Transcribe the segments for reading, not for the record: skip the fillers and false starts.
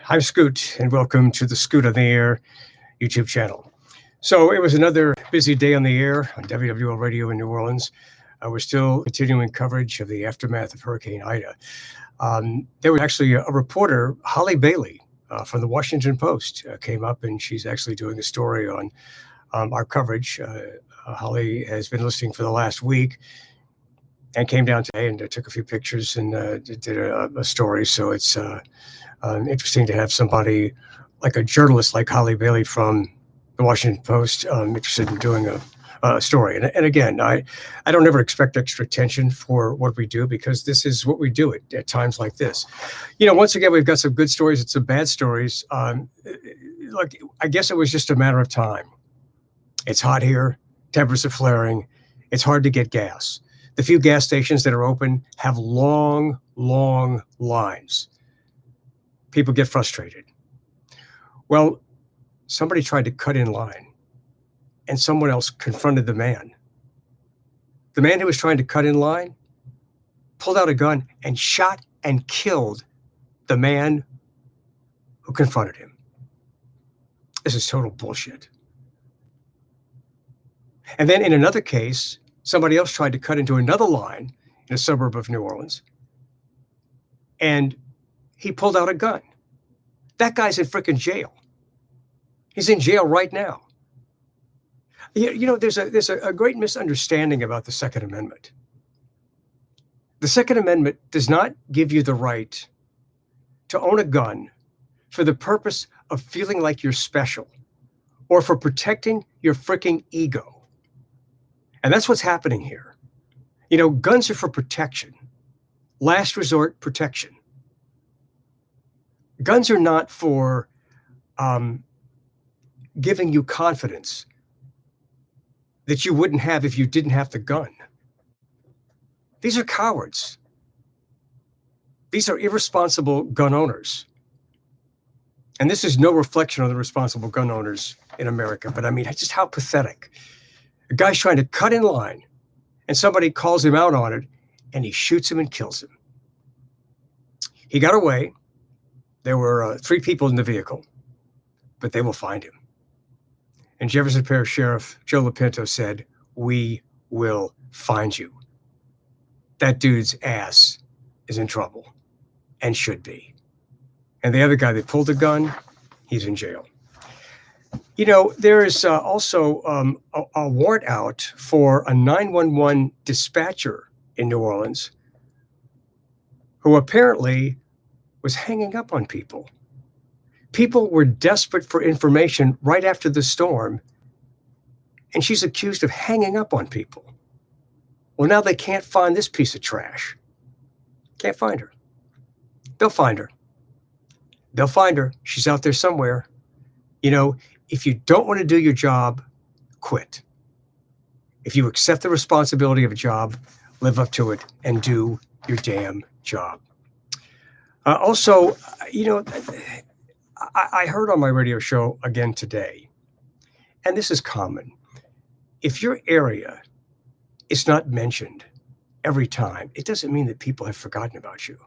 I'm Scoot, and welcome to the Scoot on the Air YouTube channel. So it was another busy day on the air on WWL Radio in New Orleans. We're still continuing coverage of the aftermath of Hurricane Ida. There was actually a reporter, Holly Bailey, from the Washington Post, came up, and she's actually doing a story on our coverage. Holly has been listening for the last week and came down today and took a few pictures and did a story. So it's interesting to have somebody like a journalist like Holly Bailey from the Washington Post interested in doing a story. And again, I don't ever expect extra attention for what we do, because this is what we do at times like this. You know, once again, we've got some good stories and some bad stories. Look, I guess it was just a matter of time. It's hot here. Temperatures are flaring. It's hard to get gas. The few gas stations that are open have long, long lines. People get frustrated. Well, somebody tried to cut in line, and someone else confronted the man. The man who was trying to cut in line pulled out a gun and shot and killed the man who confronted him. This is total bullshit. And then in another case, somebody else tried to cut into another line in a suburb of New Orleans, and he pulled out a gun. That guy's in frickin' jail. He's in jail right now. You know, there's a great misunderstanding about the Second Amendment. The Second Amendment does not give you the right to own a gun for the purpose of feeling like you're special or for protecting your fricking ego. And that's what's happening here. You know, guns are for protection, last resort protection. Guns are not for giving you confidence that you wouldn't have if you didn't have the gun. These are cowards. These are irresponsible gun owners. And this is no reflection on the responsible gun owners in America, but I mean, just how pathetic. A guy's trying to cut in line, and somebody calls him out on it, and he shoots him and kills him. He got away. There were 3 people in the vehicle, but they will find him. And Jefferson Parish Sheriff Joe Lopinto said, "We will find you." That dude's ass is in trouble, and should be. And the other guy that pulled the gun, he's in jail. You know, there is also a warrant out for a 911 dispatcher in New Orleans who apparently was hanging up on people. People were desperate for information right after the storm, and she's accused of hanging up on people. Well, now they can't find this piece of trash. Can't find her. They'll find her. They'll find her. She's out there somewhere. You know, if you don't want to do your job, quit. If you accept the responsibility of a job, live up to it and do your damn job. Also, you know, I heard on my radio show again today, and this is common. If your area is not mentioned every time, it doesn't mean that people have forgotten about you.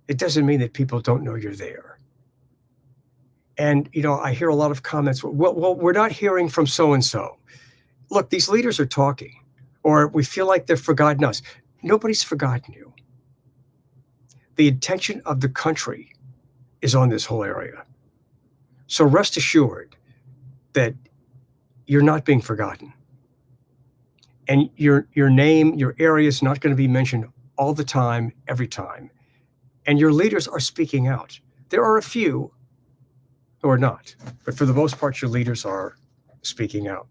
It doesn't mean that people don't know you're there. And, you know, I hear a lot of comments, well, we're not hearing from so-and-so. Look, these leaders are talking, or we feel like they've forgotten us. Nobody's forgotten you. The attention of the country is on this whole area. So rest assured that you're not being forgotten. And your name, your area is not going to be mentioned all the time, every time. And your leaders are speaking out. There are a few who are not, but for the most part, your leaders are speaking out.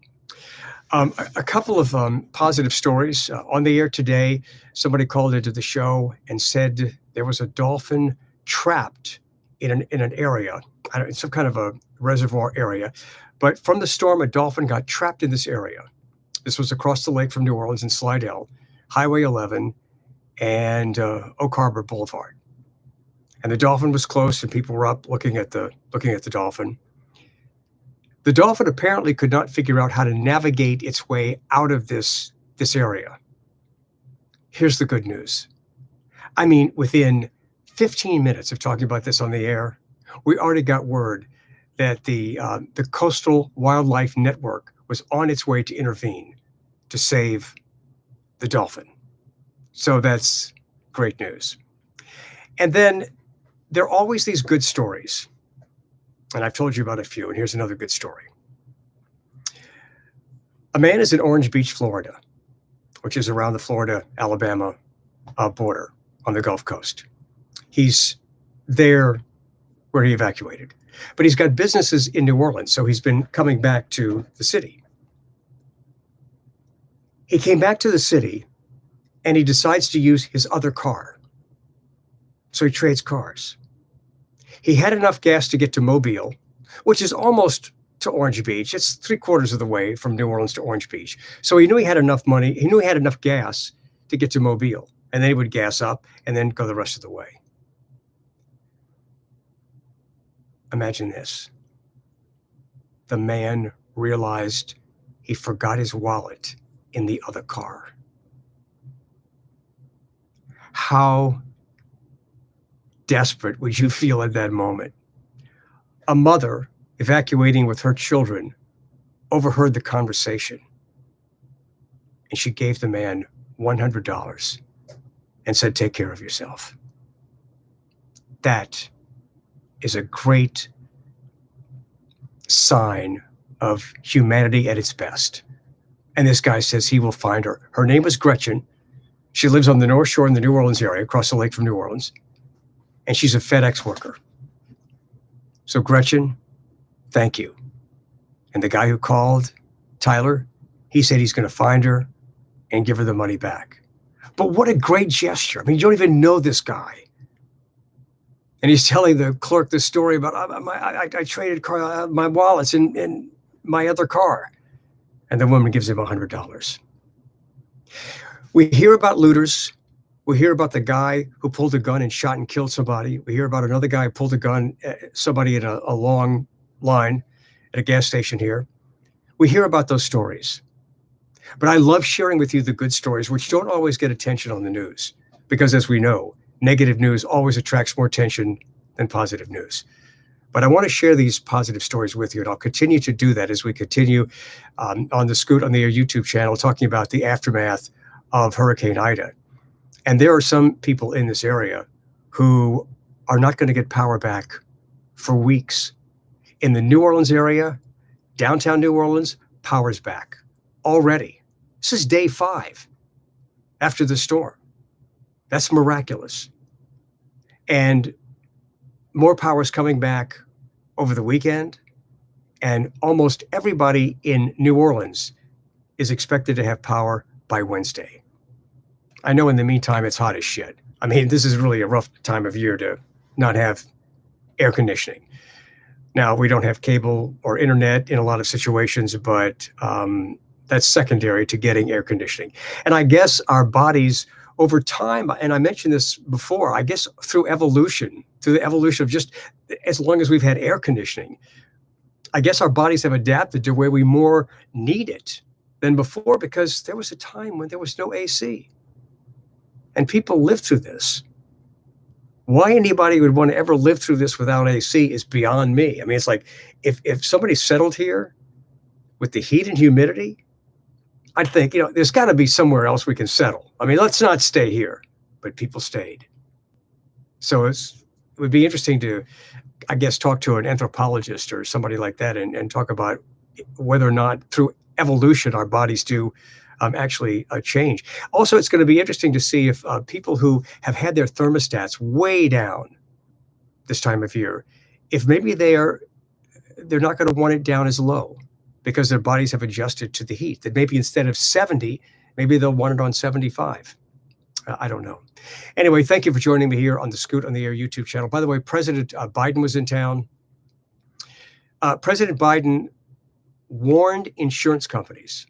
A couple of positive stories. On the air today, somebody called into the show and said there was a dolphin trapped in an area, some kind of a reservoir area. But from the storm, a dolphin got trapped in this area. This was across the lake from New Orleans in Slidell, Highway 11, and Oak Harbor Boulevard. And the dolphin was close, and people were up looking at the dolphin. The dolphin apparently could not figure out how to navigate its way out of this area. Here's the good news. I mean, within 15 minutes of talking about this on the air, We already got word that the Coastal Wildlife Network was on its way to intervene to save the dolphin. So that's great news. And then there are always these good stories. And I've told you about a few, and here's another good story. A man is in Orange Beach, Florida, which is around the Florida-Alabama border on the Gulf Coast. He's there where he evacuated, but he's got businesses in New Orleans, so he's been coming back to the city. He came back to the city, and he decides to use his other car. So he trades cars. He had enough gas to get to Mobile, which is almost to Orange Beach. It's 3/4 of the way from New Orleans to Orange Beach. So he knew he had enough money. He knew he had enough gas to get to Mobile, and then he would gas up and then go the rest of the way. Imagine this. The man realized he forgot his wallet in the other car. How desperate would you feel at that moment? A mother evacuating with her children overheard the conversation, and she gave the man $100 and said, "Take care of yourself." That is a great sign of humanity at its best. And this guy says he will find her. Her name is Gretchen. She lives on the North Shore in the New Orleans area, across the lake from New Orleans. And she's a FedEx worker. So Gretchen, thank you. And the guy who called, Tyler, he said he's going to find her and give her the money back. But what a great gesture. I mean, you don't even know this guy. And he's telling the clerk this story about, I traded my wallets in my other car. And the woman gives him $100. We hear about looters. We hear about the guy who pulled a gun and shot and killed somebody. We hear about another guy who pulled a gun at somebody in a long line at a gas station here. We hear about those stories. But I love sharing with you the good stories, which don't always get attention on the news. Because as we know, negative news always attracts more attention than positive news. But I want to share these positive stories with you, and I'll continue to do that as we continue on the Scoot on the Air YouTube channel, talking about the aftermath of Hurricane Ida. And there are some people in this area who are not going to get power back for weeks. In the New Orleans area, downtown New Orleans, power's back already. This is day 5 after the storm. That's miraculous. And more power is coming back over the weekend. And almost everybody in New Orleans is expected to have power by Wednesday. I know in the meantime, it's hot as shit. I mean, this is really a rough time of year to not have air conditioning. Now, we don't have cable or internet in a lot of situations, but that's secondary to getting air conditioning. And I guess our bodies over time, and I mentioned this before, I guess through the evolution of just as long as we've had air conditioning, I guess our bodies have adapted to where we more need it than before, because there was a time when there was no AC. And people lived through this. Why anybody would want to ever live through this without AC is beyond me. I mean, it's like if somebody settled here with the heat and humidity, I'd think, there's got to be somewhere else we can settle. I mean, let's not stay here. But people stayed. So it would be interesting to, I guess, talk to an anthropologist or somebody like that and talk about whether or not through evolution our bodies do actually change. Also, it's going to be interesting to see if people who have had their thermostats way down this time of year, if maybe they're not going to want it down as low because their bodies have adjusted to the heat. That maybe instead of 70, maybe they'll want it on 75. I don't know. Anyway, thank you for joining me here on the Scoot on the Air YouTube channel. By the way, President Biden was in town. President Biden warned insurance companies.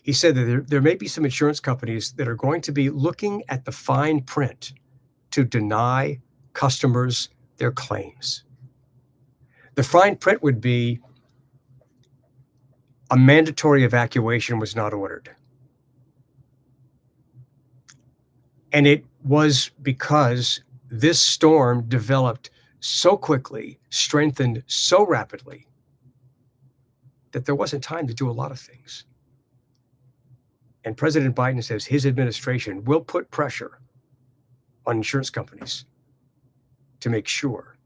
He said that there may be some insurance companies that are going to be looking at the fine print to deny customers their claims. The fine print would be a mandatory evacuation was not ordered. And it was because this storm developed so quickly, strengthened so rapidly, that there wasn't time to do a lot of things. And President Biden says his administration will put pressure on insurance companies to make sure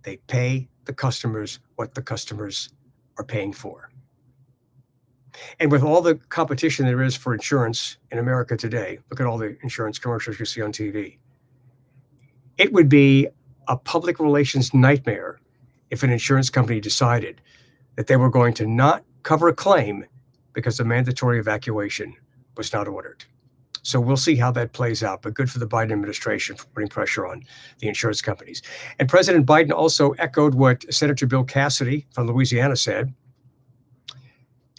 they pay the customers what the customers are paying for. And with all the competition there is for insurance in America today, look at all the insurance commercials you see on TV. It would be a public relations nightmare if an insurance company decided that they were going to not cover a claim because the mandatory evacuation was not ordered. So we'll see how that plays out, but good for the Biden administration for putting pressure on the insurance companies. And President Biden also echoed what Senator Bill Cassidy from Louisiana said,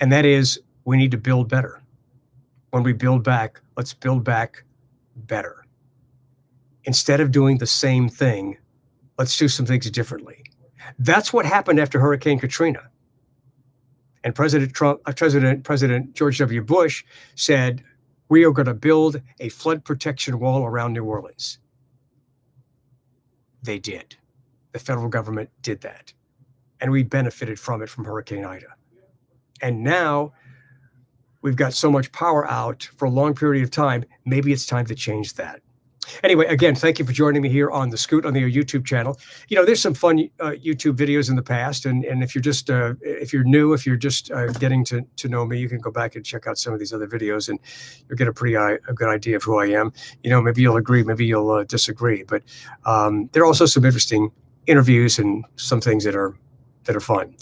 and that is, we need to build better. When we build back, let's build back better. Instead of doing the same thing, let's do some things differently. That's what happened after Hurricane Katrina. And President George W. Bush said, we are going to build a flood protection wall around New Orleans. They did. The federal government did that. And we benefited from it from Hurricane Ida. And now we've got so much power out for a long period of time, maybe it's time to change that. Anyway, again, thank you for joining me here on The Scoot on the YouTube channel. You know, there's some fun YouTube videos in the past, and if you're just if you're new, if you're just getting to know me, you can go back and check out some of these other videos, and you'll get a good idea of who I am. You know, maybe you'll agree, maybe you'll disagree, but there are also some interesting interviews and some things that are fun.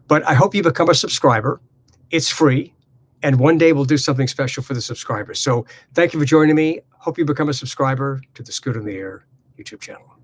But I hope you become a subscriber. It's free. And one day we'll do something special for the subscribers. So thank you for joining me. Hope you become a subscriber to the Scoot in the Air YouTube channel.